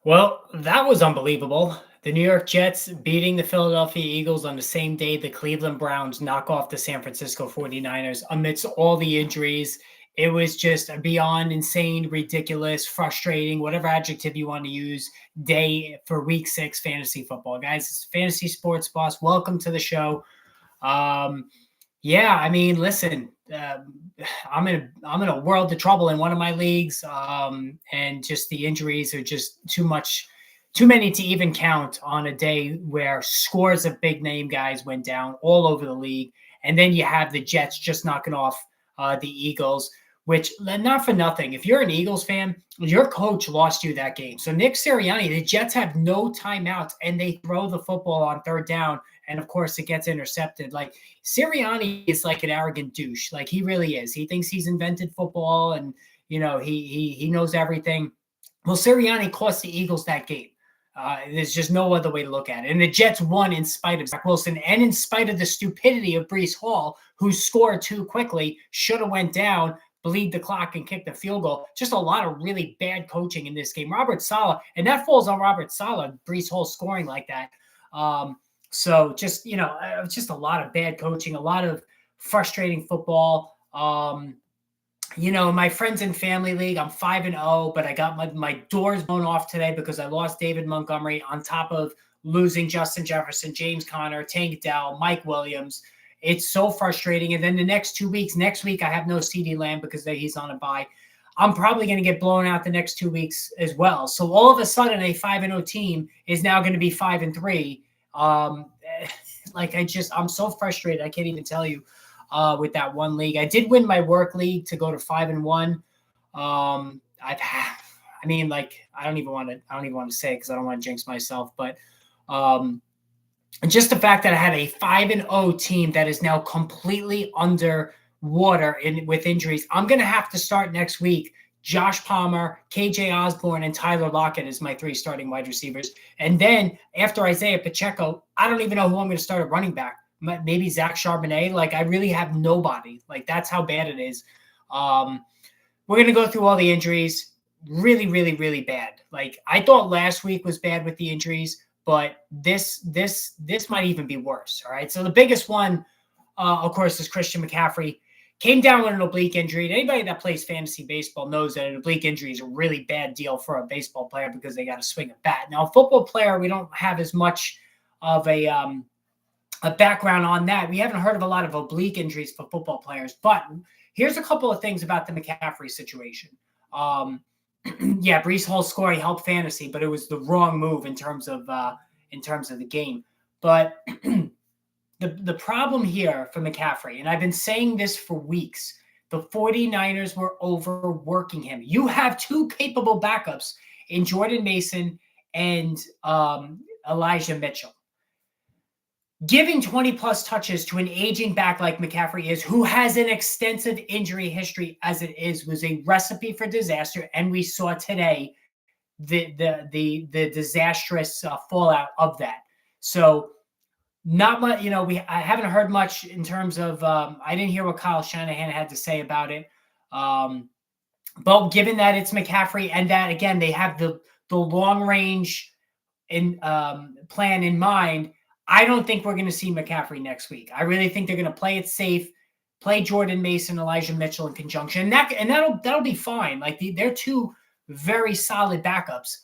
Well, that was unbelievable. The New York Jets beating the Philadelphia Eagles on the same day the Cleveland Browns knock off the San Francisco 49ers amidst all the injuries. It was just a beyond insane, ridiculous, frustrating, whatever adjective you want to use, day for week 6 fantasy football. Guys, it's Fantasy Sports Boss. Welcome to the show. Um, yeah, I mean, listen, I'm in a world of trouble in one of my leagues, and just the injuries are just too much, too many to even count on a day where scores of big name guys went down all over the league, and then you have the Jets just knocking off the Eagles. Which, not for nothing, if you're an Eagles fan, your coach lost you that game. So Nick Sirianni, the Jets have no timeouts, and they throw the football on third down, and of course it gets intercepted. Like Sirianni is like an arrogant douche. Like he really is. He thinks he's invented football and he knows everything. Well, Sirianni cost the Eagles that game. There's just no other way to look at it. And the Jets won in spite of Zach Wilson and in spite of the stupidity of Breece Hall, who scored too quickly, should have went down, bleed the clock and kick the field goal. Just a lot of really bad coaching in this game. Robert Saleh, and that falls on Robert Saleh, Breece Hall scoring like that. So just a lot of bad coaching, a lot of frustrating football. My friends and family league, I'm 5-0, but I got my doors blown off today because I lost David Montgomery on top of losing Justin Jefferson, James Conner, Tank Dell, Mike Williams. It's so frustrating. And then the next 2 weeks, next week, I have no CD Lamb because he's on a bye. I'm probably going to get blown out the next 2 weeks as well. So all of a sudden, a 5-0 team is now going to be 5-3. I'm so frustrated. I can't even tell you with that one league. I did win my work league to go to 5-1. I don't even want to say it because I don't want to jinx myself, but just the fact that I had a 5-0 team that is now completely under water with injuries. I'm going to have to start next week. Josh Palmer, KJ Osborne, and Tyler Lockett is my 3 starting wide receivers. And then after Isaiah Pacheco, I don't even know who I'm going to start at running back. Maybe Zach Charbonnet. Like, I really have nobody. Like, that's how bad it is. We're going to go through all the injuries. Really, really, really bad. Like, I thought last week was bad with the injuries, but this might even be worse. All right. So the biggest one, of course, is Christian McCaffrey. Came down with an oblique injury. Anybody that plays fantasy baseball knows that an oblique injury is a really bad deal for a baseball player because they got to swing a bat. Now, a football player, we don't have as much of a background on that. We haven't heard of a lot of oblique injuries for football players. But here's a couple of things about the McCaffrey situation. Breece Hall scoring helped fantasy, but it was the wrong move in terms of the game. But The problem here for McCaffrey, and I've been saying this for weeks, the 49ers were overworking him. You have 2 capable backups in Jordan Mason and Elijah Mitchell. Giving 20-plus touches to an aging back like McCaffrey is, who has an extensive injury history as it is, was a recipe for disaster, and we saw today the disastrous fallout of that. So, not much, I haven't heard much in terms of, I didn't hear what Kyle Shanahan had to say about it. But given that it's McCaffrey and that, again, they have the long range plan in mind, I don't think we're going to see McCaffrey next week. I really think they're going to play it safe, play Jordan Mason, Elijah Mitchell in conjunction. And that'll be fine. Like they're 2 very solid backups.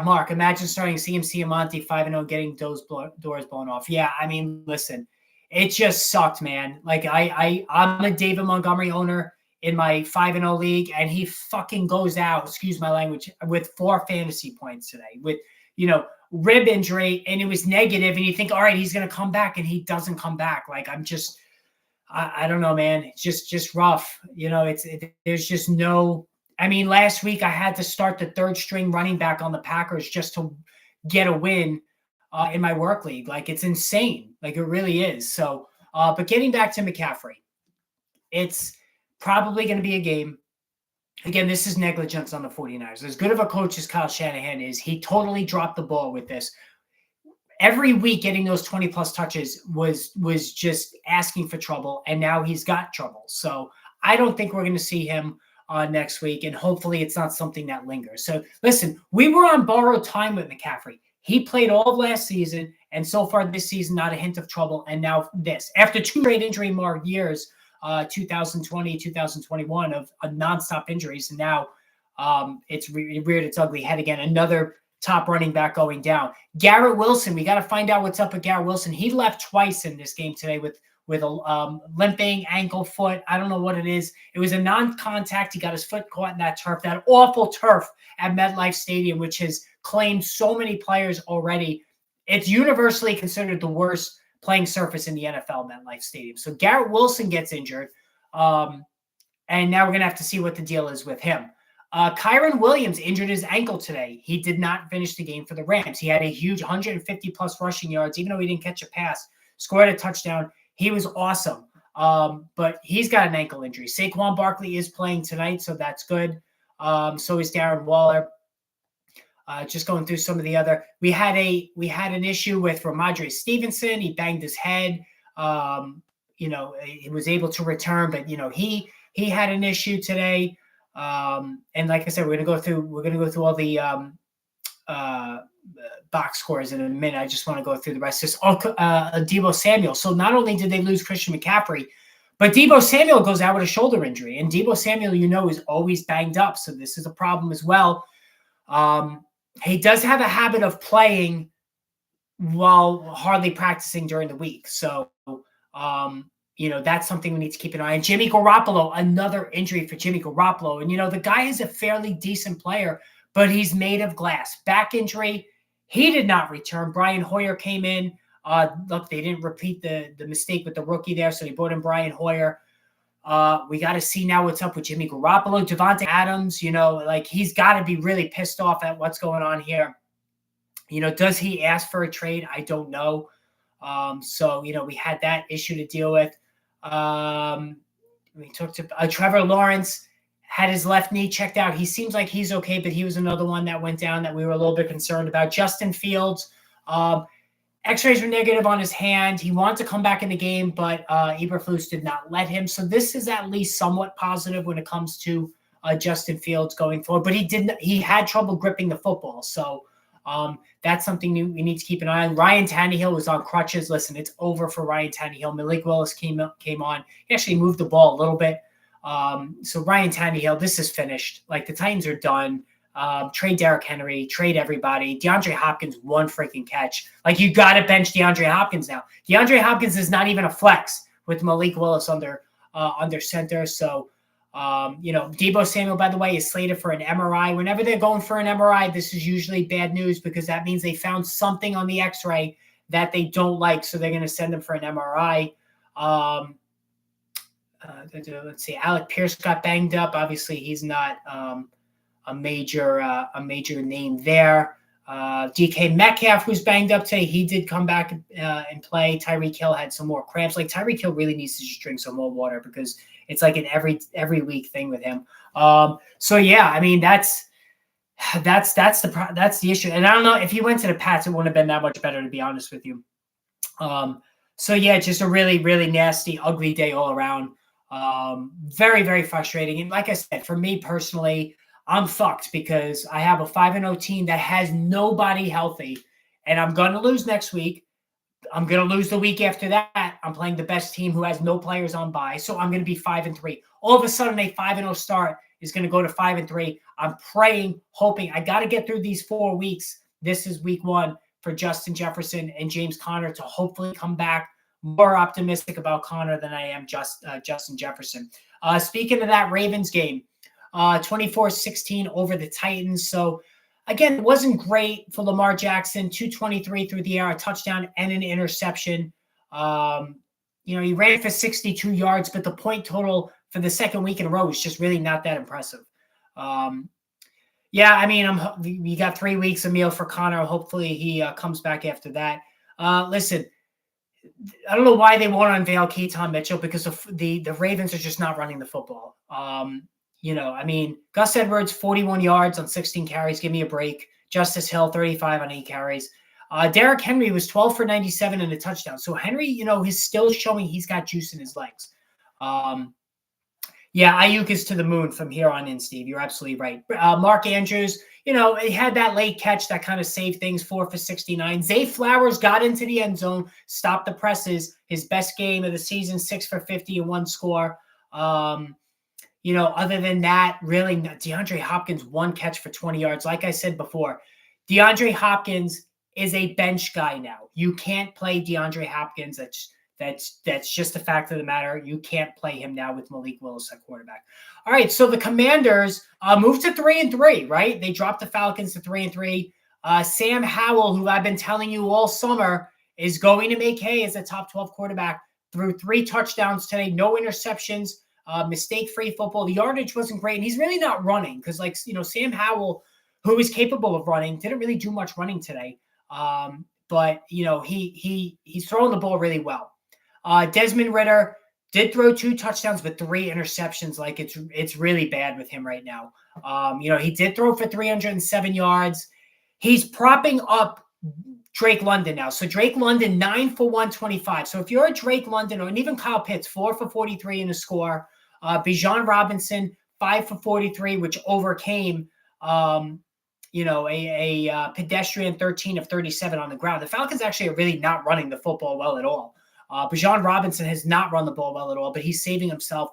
Mark, imagine starting CMC Amante 5-0, getting those doors blown off. Yeah, I mean, listen, it just sucked, man. Like I'm a David Montgomery owner in my 5-0 league, and he fucking goes out, excuse my language, with 4 fantasy points today with, rib injury, and it was negative, and you think, all right, he's going to come back, and he doesn't come back. Like, I don't know, man. It's just rough. There's just no. I mean, last week I had to start the 3rd string running back on the Packers just to get a win in my work league. Like, it's insane. Like, it really is. So, but getting back to McCaffrey, it's probably going to be a game. Again, this is negligence on the 49ers. As good of a coach as Kyle Shanahan is, he totally dropped the ball with this. Every week getting those 20-plus touches was just asking for trouble, and now he's got trouble. So I don't think we're going to see him next week, and hopefully it's not something that lingers. So listen, we were on borrowed time with McCaffrey. He played all of last season, and so far this season, not a hint of trouble. And now this, after 2 straight injury marked years, 2020, 2021 of nonstop injuries, and now it's reared its ugly head again. Another top running back going down. Garrett Wilson, we got to find out what's up with Garrett Wilson. He left twice in this game today with a limping ankle, foot. I don't know what it is. It was a non-contact. He got his foot caught in that turf, that awful turf at MetLife Stadium, which has claimed so many players already. It's universally considered the worst playing surface in the NFL, MetLife Stadium. So Garrett Wilson gets injured, and now we're going to have to see what the deal is with him. Kyron Williams injured his ankle today. He did not finish the game for the Rams. He had a huge 150-plus rushing yards, even though he didn't catch a pass, scored a touchdown. He was awesome, but he's got an ankle injury. Saquon Barkley is playing tonight, so that's good. So is Darren Waller. Just going through some of the other. We had an issue with Ramondre Stevenson. He banged his head. He was able to return, but he had an issue today. And like I said, we're gonna go through all the box scores in a minute. I just want to go through the rest. This Deebo Samuel. So not only did they lose Christian McCaffrey, but Deebo Samuel goes out with a shoulder injury, and Deebo Samuel, is always banged up. So this is a problem as well. He does have a habit of playing while hardly practicing during the week. So, that's something we need to keep an eye on. Jimmy Garoppolo, another injury for Jimmy Garoppolo. And, the guy is a fairly decent player, but he's made of glass. Back injury, he did not return. Brian Hoyer came in. Look, they didn't repeat the mistake with the rookie there, so they brought in Brian Hoyer. We got to see now what's up with Jimmy Garoppolo. Devontae Adams, he's got to be really pissed off at what's going on here. Does he ask for a trade? I don't know. So we had that issue to deal with. We talked to Trevor Lawrence, had his left knee checked out. He seems like he's okay, but he was another one that went down that we were a little bit concerned about. Justin Fields, X-rays were negative on his hand. He wanted to come back in the game, but Eberflus did not let him. So this is at least somewhat positive when it comes to Justin Fields going forward. But he had trouble gripping the football. So that's something we need to keep an eye on. Ryan Tannehill was on crutches. Listen, it's over for Ryan Tannehill. Malik Willis came on. He actually moved the ball a little bit. So Ryan Tannehill, this is finished. The Titans are done. Trade Derrick Henry, trade everybody. DeAndre Hopkins, one freaking catch. You got to bench DeAndre Hopkins now. DeAndre Hopkins is not even a flex with Malik Willis under center. So, Deebo Samuel, by the way, is slated for an MRI. Whenever they're going for an MRI, this is usually bad news because that means they found something on the X-ray that they don't like. So they're going to send them for an MRI. Let's see. Alec Pierce got banged up. Obviously, he's not a major name there. DK Metcalf, who's banged up today, he did come back and play. Tyreek Hill had some more cramps. Tyreek Hill really needs to just drink some more water because it's like an every week thing with him. So yeah, I mean that's the issue. And I don't know if he went to the Pats, it wouldn't have been that much better, to be honest with you. So yeah, just a really, really nasty, ugly day all around. Very, very frustrating. And like I said, for me personally, I'm fucked because I have a 5-0 team that has nobody healthy, and I'm going to lose next week. I'm going to lose the week after that. I'm playing the best team who has no players on bye, so I'm going to be 5-3. All of a sudden, a 5-0 start is going to go to 5-3. I'm praying, hoping. I got to get through these 4 weeks. This is week 1 for Justin Jefferson and James Conner to hopefully come back. More optimistic about Conner than I am Justin Jefferson. Speaking of that Ravens game, 24-16 over the Titans. So, again, it wasn't great for Lamar Jackson. 223 through the air, a touchdown and an interception. He ran for 62 yards, but the point total for the second week in a row is just really not that impressive. Yeah, I mean, we got 3 weeks of meal for Conner. Hopefully he comes back after that. Listen, I don't know why they won't unveil Keaton Mitchell because the Ravens are just not running the football. I mean, Gus Edwards, 41 yards on 16 carries. Give me a break. Justice Hill, 35 on 8 carries. Derrick Henry was 12 for 97 and a touchdown. So Henry, is still showing he's got juice in his legs. Yeah, Ayuk is to the moon from here on in, Steve. You're absolutely right. Mark Andrews, he had that late catch that kind of saved things, 4 for 69. Zay Flowers got into the end zone, stopped the presses. His best game of the season, 6 for 50 and 1 score. Other than that, really, DeAndre Hopkins, 1 catch for 20 yards. Like I said before, DeAndre Hopkins is a bench guy now. You can't play DeAndre Hopkins. That's just a fact of the matter. You can't play him now with Malik Willis at quarterback. All right, so the Commanders moved to 3-3, right? They dropped the Falcons to 3-3. Sam Howell, who I've been telling you all summer, is going to make hay as a top 12 quarterback. Threw 3 touchdowns today, no interceptions, mistake-free football. The yardage wasn't great, and he's really not running because, Sam Howell, who is capable of running, didn't really do much running today. But he's throwing the ball really well. Desmond Ridder did throw 2 touchdowns, but 3 interceptions. Like it's really bad with him right now. He did throw for 307 yards. He's propping up Drake London now. So Drake London, 9 for 125. So if you're a Drake London or even Kyle Pitts, 4 for 43 in the score. Bijan Robinson, 5 for 43, which overcame a pedestrian 13 of 37 on the ground. The Falcons actually are really not running the football well at all. Bijan Robinson has not run the ball well at all, but he's saving himself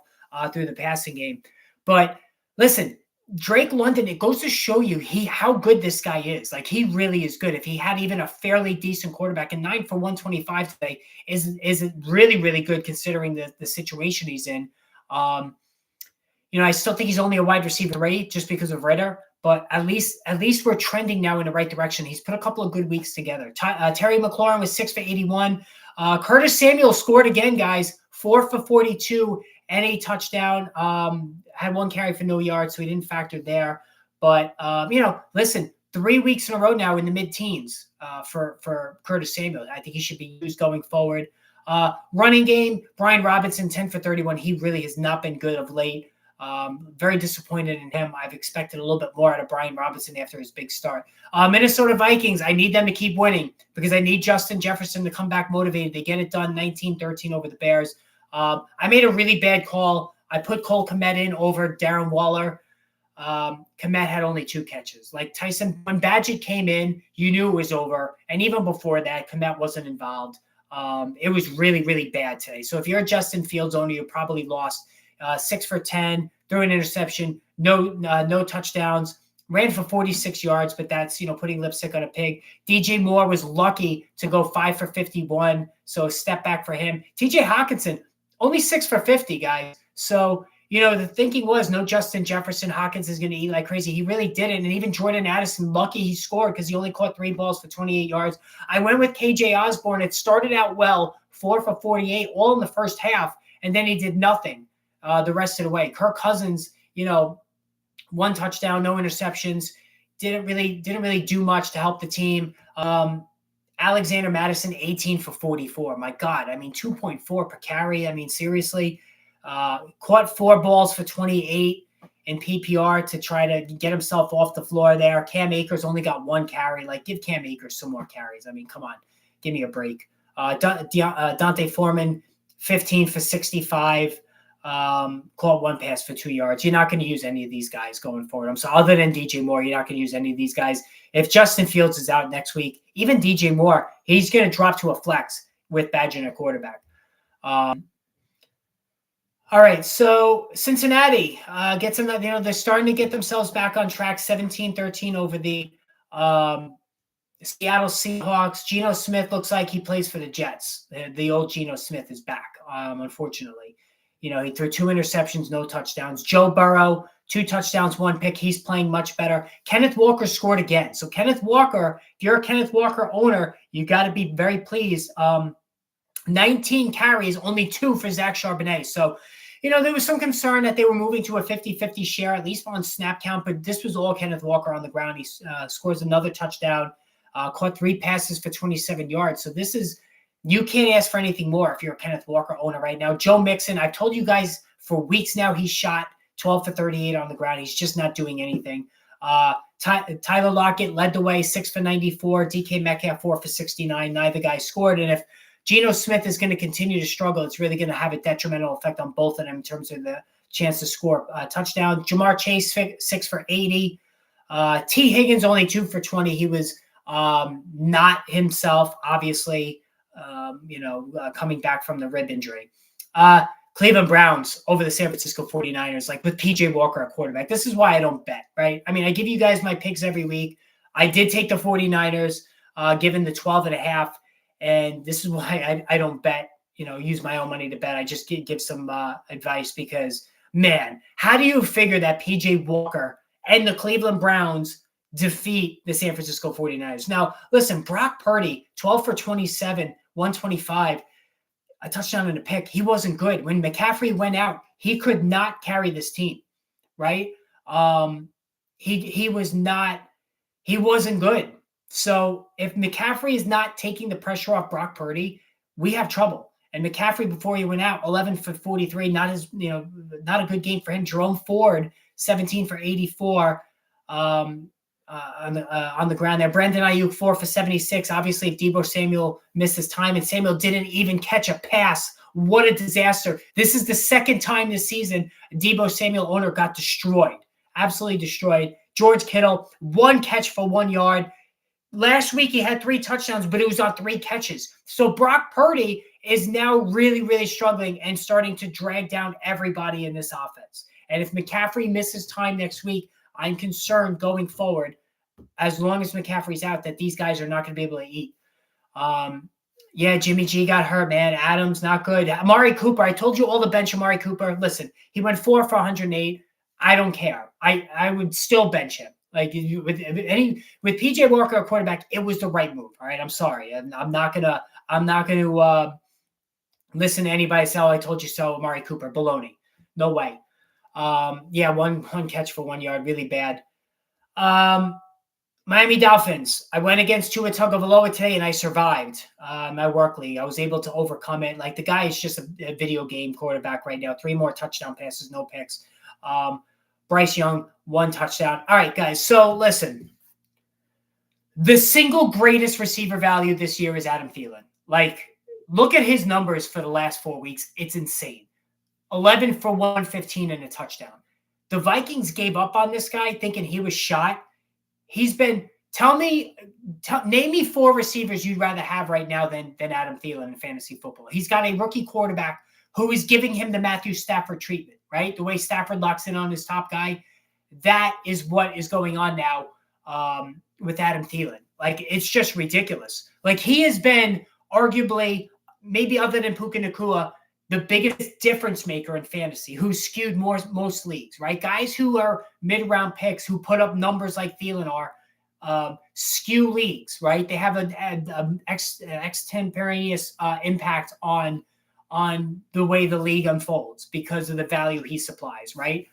through the passing game. But listen, Drake London, it goes to show you how good this guy is. Like, he really is good. If he had even a fairly decent quarterback, and 9 for 125 today is really, really good considering the situation he's in. I still think he's only a wide receiver 3 just because of Ridder, but at least we're trending now in the right direction. He's put a couple of good weeks together. Terry McLaurin was 6 for 81. Curtis Samuel scored again, guys, 4 for 42 and a touchdown. Had 1 carry for no yards, so he didn't factor there. But, listen, 3 weeks in a row now in the mid-teens for Curtis Samuel. I think he should be used going forward. Running game, Brian Robinson, 10 for 31. He really has not been good of late. Very disappointed in him. I've expected a little bit more out of Brian Robinson after his big start. Minnesota Vikings, I need them to keep winning because I need Justin Jefferson to come back motivated. They get it done 19-13 over the Bears. I made a really bad call. I put Cole Kmet in over Darren Waller. Kmet had only 2 catches. Like Tyson, when Badgett came in, you knew it was over. And even before that, Kmet wasn't involved. It was really, really bad today. So if you're a Justin Fields owner, you probably lost. 6 for 10, threw an interception, no touchdowns, ran for 46 yards, but that's, putting lipstick on a pig. DJ Moore was lucky to go 5 for 51, so a step back for him. TJ Hawkinson, only 6 for 50, guys. So, the thinking was no Justin Jefferson. Hawkins is going to eat like crazy. He really didn't. And even Jordan Addison, lucky he scored because he only caught 3 balls for 28 yards. I went with KJ Osborne. It started out well, 4 for 48, all in the first half, and then he did nothing the rest of the way. Kirk Cousins, 1 touchdown, no interceptions, didn't really do much to help the team. Alexander Madison, 18 for 44. My God, 2.4 per carry. Seriously, caught 4 balls for 28 in PPR to try to get himself off the floor there. Cam Akers only got 1 carry. Like, give Cam Akers some more carries. Come on, give me a break. Dante Foreman, 15 for 65. Caught 1 pass for 2 yards. You're not going to use any of these guys going forward. So other than DJ Moore, you're not going to use any of these guys. If Justin Fields is out next week, even DJ Moore, he's going to drop to a flex with Badgett at quarterback. All right, so Cincinnati gets them. They're starting to get themselves back on track. 17-13 over the Seattle Seahawks. Geno Smith looks like he plays for the Jets. The old Geno Smith is back, unfortunately. He threw 2 interceptions, no touchdowns. Joe Burrow, 2 touchdowns, 1 pick. He's playing much better. Kenneth Walker scored again. So Kenneth Walker, if you're a Kenneth Walker owner, you got to be very pleased. 19 carries, only 2 for Zach Charbonnet. So, there was some concern that they were moving to a 50-50 share, at least on snap count, but this was all Kenneth Walker on the ground. He scores another touchdown, caught 3 passes for 27 yards. So this is, you can't ask for anything more if you're a Kenneth Walker owner right now. Joe Mixon, I've told you guys for weeks now, he's shot 12 for 38 on the ground. He's just not doing anything. Tyler Lockett led the way, 6 for 94. DK Metcalf, 4 for 69. Neither guy scored. And if Geno Smith is going to continue to struggle, it's really going to have a detrimental effect on both of them in terms of the chance to score a touchdown. Jamar Chase, 6 for 80. T. Higgins, only 2 for 20. He was not himself, obviously, coming back from the rib injury. Cleveland Browns over the San Francisco 49ers, like with PJ Walker at quarterback. This is why I don't bet, right? I mean, I give you guys my picks every week. I did take the 49ers, given the 12.5. And this is why I don't bet, use my own money to bet. I just give some advice because, man, how do you figure that PJ Walker and the Cleveland Browns defeat the San Francisco 49ers? Now, listen, Brock Purdy, 12 for 27, 125, a touchdown and a pick. He wasn't good. When McCaffrey went out, he could not carry this team, right? He wasn't good. So if McCaffrey is not taking the pressure off Brock Purdy, we have trouble. And McCaffrey, before he went out, 11 for 43, not a good game for him. Jerome Ford, 17 for 84 on the ground there. Brandon Ayuk, 4 for 76. Obviously, if Deebo Samuel missed his time, and Samuel didn't even catch a pass, what a disaster. This is the second time this season a Deebo Samuel owner got destroyed, absolutely destroyed. George Kittle, 1 catch for 1 yard. Last week, he had 3 touchdowns, but it was on 3 catches. So Brock Purdy is now really, really struggling and starting to drag down everybody in this offense. And if McCaffrey misses time next week, I'm concerned going forward, as long as McCaffrey's out, that these guys are not going to be able to eat. Jimmy G got hurt, man. Adams, not good. Amari Cooper, I told you all the bench Amari Cooper. Listen, he went 4 for 108. I don't care. I would still bench him. Like with PJ Walker at quarterback, it was the right move. All right, I'm sorry. I'm not gonna listen to anybody say, "Oh, I told you so." Amari Cooper, baloney. No way. One catch for 1 yard, really bad. Miami Dolphins. I went against Tua Tagovailoa today, and I survived my work league. I was able to overcome it. Like, the guy is just a video game quarterback right now. 3 more touchdown passes, no picks. Bryce Young, 1 touchdown. All right, guys. So listen, the single greatest receiver value this year is Adam Thielen. Like, look at his numbers for the last 4 weeks. It's insane. 11 for 115 and a touchdown. The Vikings gave up on this guy thinking he was shot. He's been, name me 4 receivers you'd rather have right now than Adam Thielen in fantasy football. He's got a rookie quarterback who is giving him the Matthew Stafford treatment, right? The way Stafford locks in on his top guy. That is what is going on now with Adam Thielen. Like, it's just ridiculous. Like, he has been arguably, maybe other than Puka Nacua, the biggest difference maker in fantasy, who's skewed most leagues, right? Guys who are mid-round picks who put up numbers like Thielen are skew leagues, right? They have an extemporaneous impact on the way the league unfolds because of the value he supplies, right?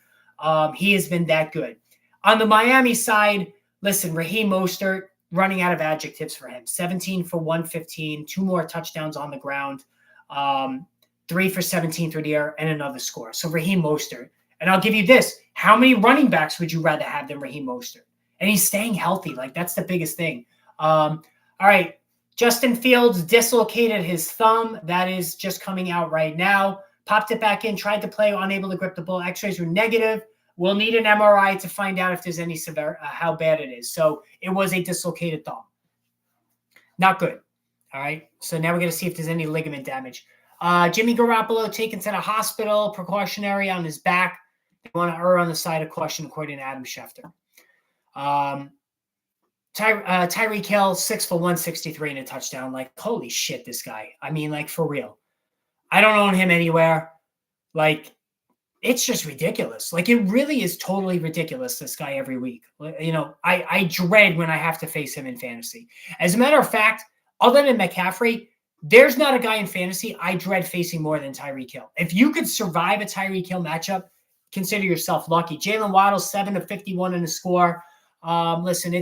He has been that good. On the Miami side, listen, Raheem Mostert, running out of adjectives for him. 17 for 115, 2 more touchdowns on the ground, 3 for 17 through the air, and another score. So Raheem Mostert. And I'll give you this. How many running backs would you rather have than Raheem Mostert? And he's staying healthy. Like, that's the biggest thing. All right. Justin Fields dislocated his thumb. That is just coming out right now. Popped it back in, tried to play, unable to grip the ball. X-rays were negative. We'll need an MRI to find out if there's any severe, how bad it is. So it was a dislocated thumb. Not good. All right. So now we're going to see if there's any ligament damage. Jimmy Garoppolo taken to the hospital, precautionary on his back. They want to err on the side of caution, according to Adam Schefter. Tyreek Hill, 6 for 163 and a touchdown. Like, holy shit, this guy. I mean, like, for real. I don't own him anywhere. Like, it's just ridiculous. Like, it really is totally ridiculous, this guy, every week. You know, I dread when I have to face him in fantasy. As a matter of fact, other than McCaffrey, there's not a guy in fantasy I dread facing more than Tyreek Hill. If you could survive a Tyreek Hill matchup, consider yourself lucky. Jalen Waddle, 7 of 51 in the score. Listen,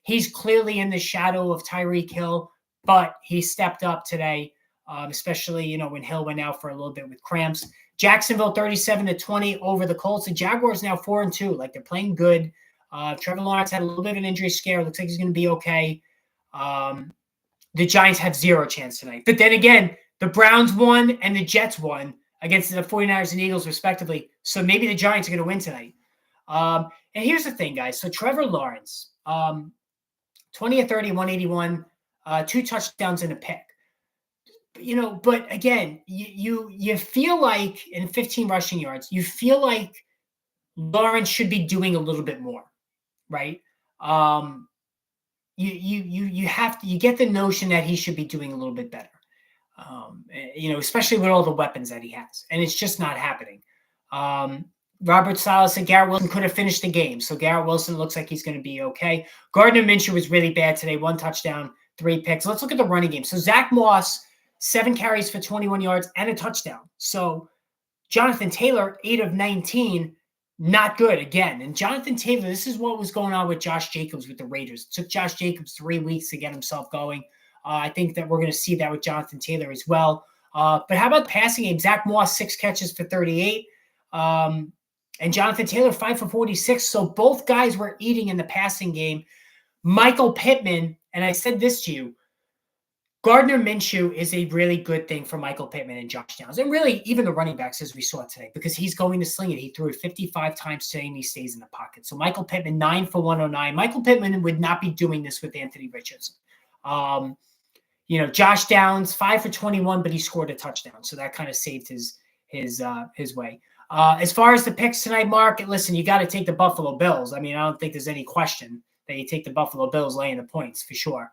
he's clearly in the shadow of Tyreek Hill, but he stepped up today, especially, you know, when Hill went out for a little bit with cramps. Jacksonville, 37-20 over the Colts. The Jaguars now 4-2. Like, they're playing good. Trevor Lawrence had a little bit of an injury scare. Looks like he's going to be okay. The Giants have 0 chance tonight. But then again, the Browns won and the Jets won against the 49ers and Eagles, respectively. So maybe the Giants are going to win tonight. And here's the thing, guys. So Trevor Lawrence, 20 of 30, 181, 2 touchdowns and a pick. But again, you feel like in 15 rushing yards, you feel like Lawrence should be doing a little bit more, right? You get the notion that he should be doing a little bit better. Especially with all the weapons that he has, and it's just not happening. Robert Saleh said Garrett Wilson could have finished the game, so Garrett Wilson looks like he's going to be okay. Gardner Minshew was really bad today, 1 touchdown, 3 picks. Let's look at the running game. So Zach Moss, 7 carries for 21 yards and a touchdown. So Jonathan Taylor, 8 of 19, not good again. And Jonathan Taylor, this is what was going on with Josh Jacobs with the Raiders. It took Josh Jacobs 3 weeks to get himself going. I think that we're going to see that with Jonathan Taylor as well. But how about the passing game? Zach Moss, 6 catches for 38. And Jonathan Taylor, 5 for 46. So both guys were eating in the passing game. Michael Pittman, and I said this to you, Gardner Minshew is a really good thing for Michael Pittman and Josh Downs. And really, even the running backs, as we saw today, because he's going to sling it. He threw it 55 times today, and he stays in the pocket. So Michael Pittman, 9 for 109. Michael Pittman would not be doing this with Anthony Richardson. Josh Downs, 5 for 21, but he scored a touchdown. So that kind of saved his way. As far as the picks tonight, Mark, listen, you got to take the Buffalo Bills. I mean, I don't think there's any question that you take the Buffalo Bills laying the points for sure.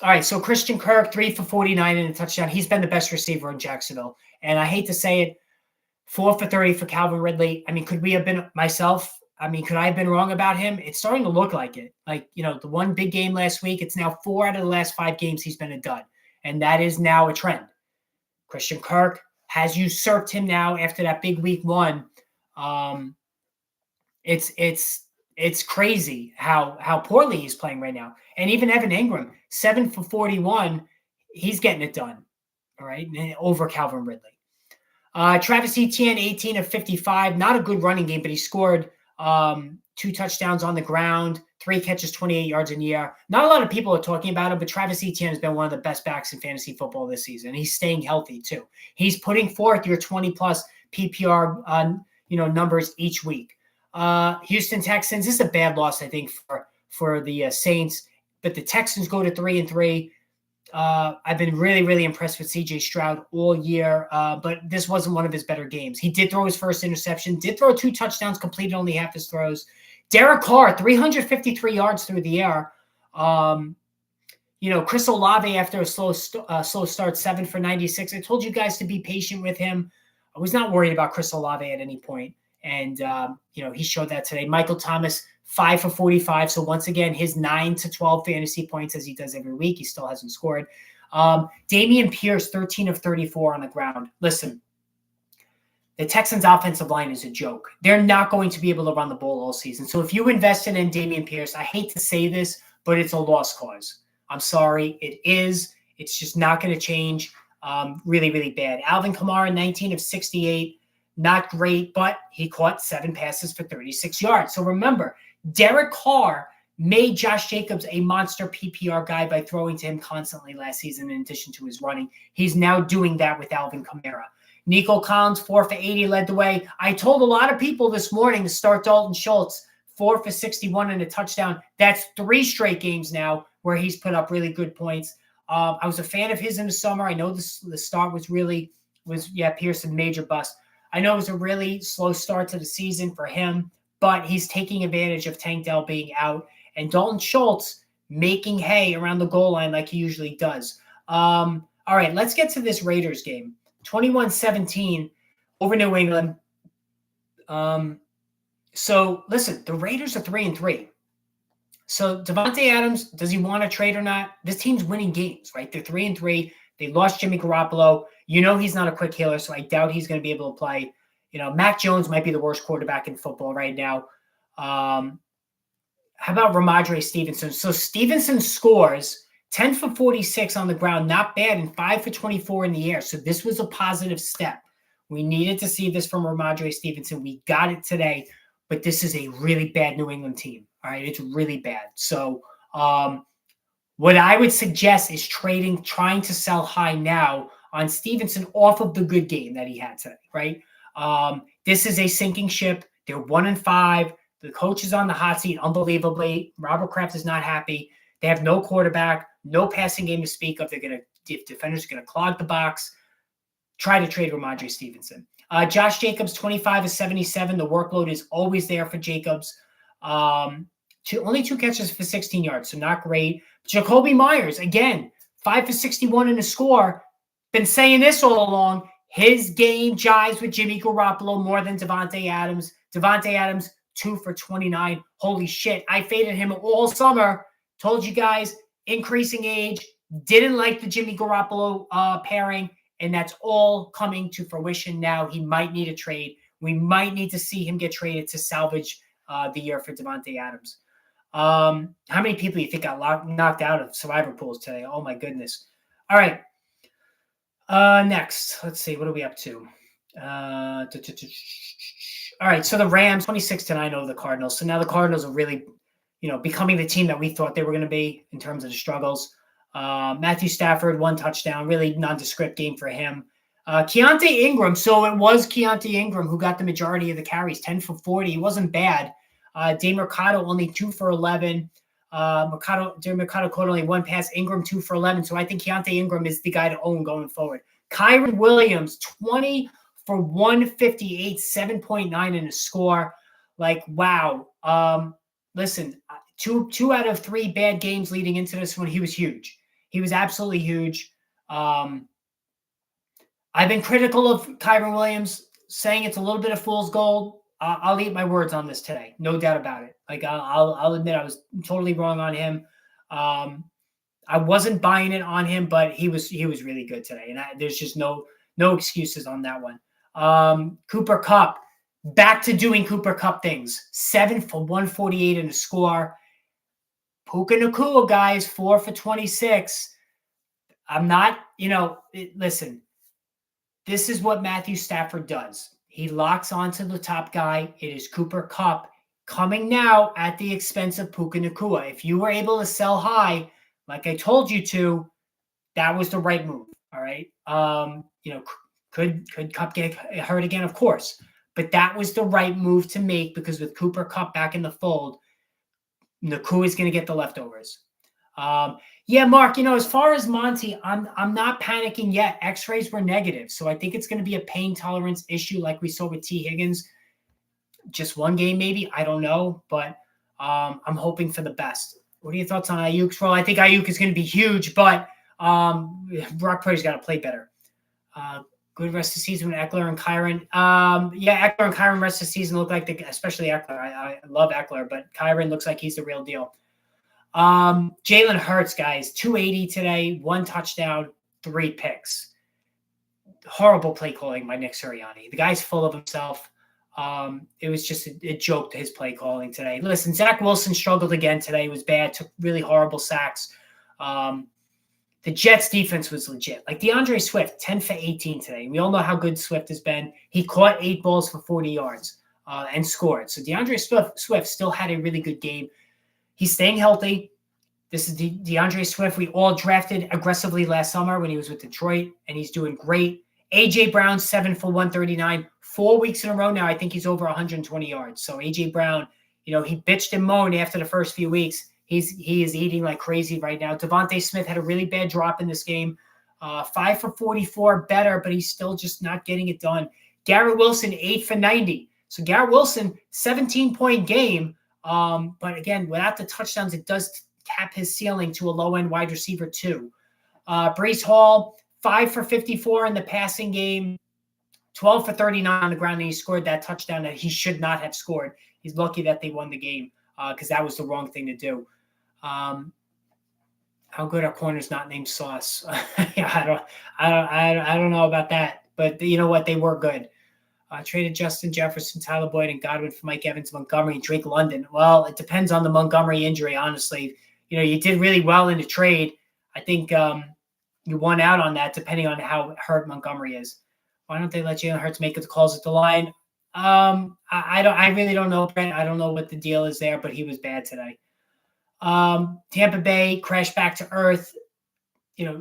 All right, so Christian Kirk, 3 for 49 and a touchdown. He's been the best receiver in Jacksonville. And I hate to say it, 4 for 30 for Calvin Ridley. I mean, could I have been wrong about him? It's starting to look like it. The one big game last week, it's now 4 out of the last 5 games he's been a dud. And that is now a trend. Christian Kirk has usurped him now after that big week 1. It's crazy how poorly he's playing right now. And even Evan Ingram, 7 for 41, he's getting it done, all right, over Calvin Ridley. Travis Etienne, 18 of 55, not a good running game, but he scored 2 touchdowns on the ground, 3 catches, 28 yards in the air. Not a lot of people are talking about him, but Travis Etienne has been one of the best backs in fantasy football this season. He's staying healthy too. He's putting forth your 20-plus PPR numbers each week. Houston Texans, this is a bad loss, I think, for the Saints, but the Texans go to 3-3. I've been really, really impressed with CJ Stroud all year, but this wasn't one of his better games. He did throw his first interception, did throw 2 touchdowns, completed only half his throws. Derek Carr, 353 yards through the air. Chris Olave, after a slow start, 7 for 96. I told you guys to be patient with him. I was not worried about Chris Olave at any point. And, he showed that today. Michael Thomas, 5 for 45. So once again, his 9 to 12 fantasy points as he does every week. He still hasn't scored. Dameon Pierce, 13 of 34 on the ground. Listen, the Texans offensive line is a joke. They're not going to be able to run the ball all season. So if you invested in Dameon Pierce, I hate to say this, but it's a lost cause. I'm sorry. It is. It's just not going to change. Really, really bad. Alvin Kamara, 19 of 68. Not great, but he caught 7 passes for 36 yards. So remember, Derek Carr made Josh Jacobs a monster PPR guy by throwing to him constantly last season in addition to his running. He's now doing that with Alvin Kamara. Nico Collins, 4 for 80, led the way. I told a lot of people this morning to start Dalton Schultz, 4 for 61 and a touchdown. That's 3 straight games now where he's put up really good points. I was a fan of his in the summer. I know the start was Pearson, major bust. I know it was a really slow start to the season for him, but he's taking advantage of Tank Dell being out and Dalton Schultz making hay around the goal line like he usually does. All right, let's get to this Raiders game. 21-17 over New England. So listen, the Raiders are 3-3. So Devontae Adams, does he want to trade or not? This team's winning games, right? They're 3-3. They lost Jimmy Garoppolo. He's not a quick healer, so I doubt he's going to be able to play. Mac Jones might be the worst quarterback in football right now. How about Ramondre Stevenson? So Stevenson scores 10 for 46 on the ground, not bad, and 5 for 24 in the air. So this was a positive step. We needed to see this from Ramondre Stevenson. We got it today, but this is a really bad New England team. All right, it's really bad. So what I would suggest is trying to sell high now on Stevenson off of the good game that he had today, right? This is a sinking ship. They're 1-5. The coach is on the hot seat, unbelievably. Robert Kraft is not happy. They have no quarterback, no passing game to speak of. If defenders are going to clog the box, try to trade Ramondre Stevenson. Josh Jacobs, 25 of 77. The workload is always there for Jacobs. Only 2 catches for 16 yards, so not great. Jacoby Myers, again, 5 for 61 in the score. Been saying this all along. His game jives with Jimmy Garoppolo more than Davante Adams. Davante Adams, 2 for 29. Holy shit. I faded him all summer. Told you guys, increasing age. Didn't like the Jimmy Garoppolo pairing. And that's all coming to fruition now. He might need a trade. We might need to see him get traded to salvage the year for Davante Adams. How many people do you think got knocked out of survivor pools today? Oh, my goodness. All right. Next, let's see. What are we up to? All right. So the Rams, 26-9 over the Cardinals. So now the Cardinals are really, becoming the team that we thought they were going to be in terms of the struggles. Matthew Stafford, 1 touchdown, really nondescript game for him. Keontae Ingram. So it was Keontae Ingram who got the majority of the carries, 10 for 40. He wasn't bad. Dave Mercado, only 2 for 11. Dave Mercado caught only 1 pass. Ingram, 2 for 11. So I think Keontae Ingram is the guy to own going forward. Kyron Williams, 20 for 158, 7.9 in the score. Like, wow. Listen, two out of 3 bad games leading into this one, he was huge. He was absolutely huge. I've been critical of Kyron Williams, saying it's a little bit of fool's gold. I'll eat my words on this today, no doubt about it. Like I'll admit I was totally wrong on him. I wasn't buying it on him, but he was really good today, and there's just no excuses on that one. Cooper Kupp, back to doing Cooper Kupp things. 7 for 148 in the score. Puka Nacua, guys, 4 for 26. I'm not, listen. This is what Matthew Stafford does. He locks onto the top guy. It is Cooper Kupp coming now at the expense of Puka Nacua. If you were able to sell high, like I told you to, that was the right move. All right. Could Kupp get hurt again? Of course. But that was the right move to make because with Cooper Kupp back in the fold, Nacua is going to get the leftovers. Yeah, Mark, as far as Monty, I'm not panicking yet. X-rays were negative. So I think it's going to be a pain tolerance issue like we saw with T. Higgins. Just 1 game, maybe. I don't know. But I'm hoping for the best. What are your thoughts on Ayuk's role? I think Ayuk is going to be huge, but Brock Purdy's got to play better. Good rest of the season with Eckler and Kyron. Eckler and Kyron rest of the season look like, especially Eckler. I love Eckler, but Kyron looks like he's the real deal. Jalen Hurts, guys, 280 today, 1 touchdown, 3 picks. Horrible play calling by Nick Sirianni. The guy's full of himself. It was just a joke to his play calling today. Listen, Zach Wilson struggled again today. It was bad, took really horrible sacks. The Jets defense was legit. Like DeAndre Swift, 10 for 18 today. We all know how good Swift has been. He caught 8 balls for 40 yards and scored. So DeAndre Swift still had a really good game. He's staying healthy. This is DeAndre Swift. We all drafted aggressively last summer when he was with Detroit, and he's doing great. A.J. Brown, 7 for 139. 4 weeks in a row now, I think he's over 120 yards. So A.J. Brown, he bitched and moaned after the first few weeks. He is eating like crazy right now. Devontae Smith had a really bad drop in this game. 5 for 44, better, but he's still just not getting it done. Garrett Wilson, 8 for 90. So Garrett Wilson, 17-point game. But again, without the touchdowns, it does cap his ceiling to a low-end wide receiver too. Breece Hall, 5 for 54 in the passing game, 12 for 39 on the ground, and he scored that touchdown that he should not have scored. He's lucky that they won the game because that was the wrong thing to do. How good are corners not named Sauce? I don't know about that, but you know what? They were good. Traded Justin Jefferson, Tyler Boyd, and Godwin for Mike Evans, Montgomery, and Drake London. Well, it depends on the Montgomery injury, honestly. You did really well in the trade. I think you won out on that depending on how hurt Montgomery is. Why don't they let Jalen Hurts make the calls at the line? I really don't know, Brent. I don't know what the deal is there, but he was bad today. Tampa Bay crashed back to earth.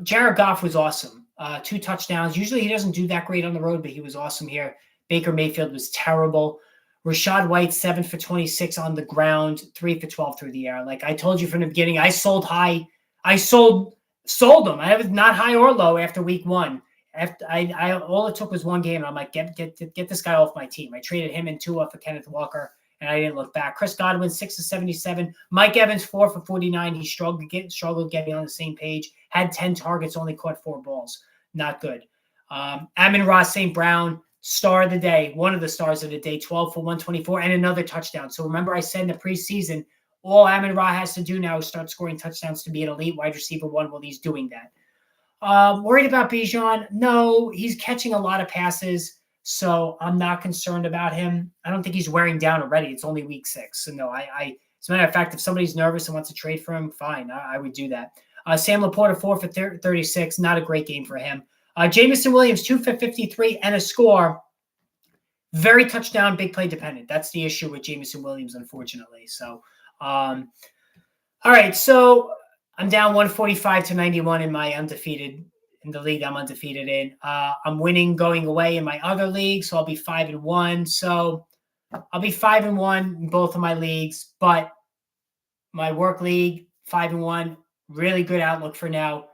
Jared Goff was awesome. 2 touchdowns. Usually he doesn't do that great on the road, but he was awesome here. Baker Mayfield was terrible. Rashad White, 7 for 26 on the ground, 3 for 12 through the air. Like I told you from the beginning, I sold high. I sold them. I was not high or low after week 1. After I all it took was one game, and I'm like, get this guy off my team. I traded him and Tua for Kenneth Walker, and I didn't look back. Chris Godwin, 6 of 77. Mike Evans, 4 for 49. He struggled getting on the same page. Had 10 targets, only caught 4 balls. Not good. Amon-Ra St. Brown, star of the day, one of the stars of the day, 12 for 124 and another touchdown. So remember I said in the preseason, all Amon-Ra has to do now is start scoring touchdowns to be an elite wide receiver 1. Well, he's doing that. Worried about Bijan? No, he's catching a lot of passes, so I'm not concerned about him. I don't think he's wearing down already. It's only week 6. So no, as a matter of fact, if somebody's nervous and wants to trade for him, fine, I would do that. Sam Laporta, 4 for 36. Not a great game for him. Jameson Williams, 2 for 53 and a score. Very touchdown, big play dependent. That's the issue with Jameson Williams, unfortunately. So, all right. So I'm down 145 to 91 in my undefeated in the league I'm undefeated in. I'm winning going away in my other league, so I'll be 5-1. So I'll be 5-1 in both of my leagues, but my work league, 5-1, really good outlook for now.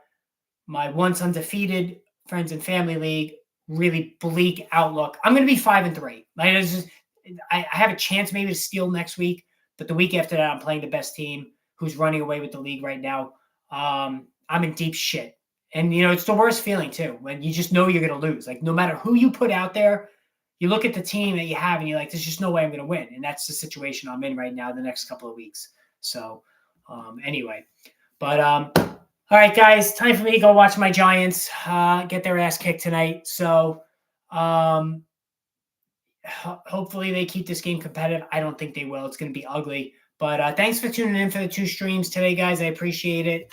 My once undefeated friends and family league, really bleak outlook. I'm going to be 5-3. I have a chance maybe to steal next week, but the week after that, I'm playing the best team who's running away with the league right now. I'm in deep shit. And, it's the worst feeling, too, when you just know you're going to lose. Like, no matter who you put out there, you look at the team that you have and you're like, there's just no way I'm going to win. And that's the situation I'm in right now the next couple of weeks. So, anyway. But, all right, guys, time for me to go watch my Giants get their ass kicked tonight. So hopefully they keep this game competitive. I don't think they will. It's going to be ugly. But thanks for tuning in for the 2 streams today, guys. I appreciate it.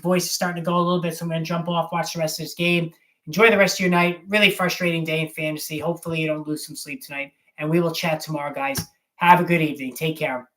Voice is starting to go a little bit, so I'm going to jump off, watch the rest of this game. Enjoy the rest of your night. Really frustrating day in fantasy. Hopefully you don't lose some sleep tonight. And we will chat tomorrow, guys. Have a good evening. Take care.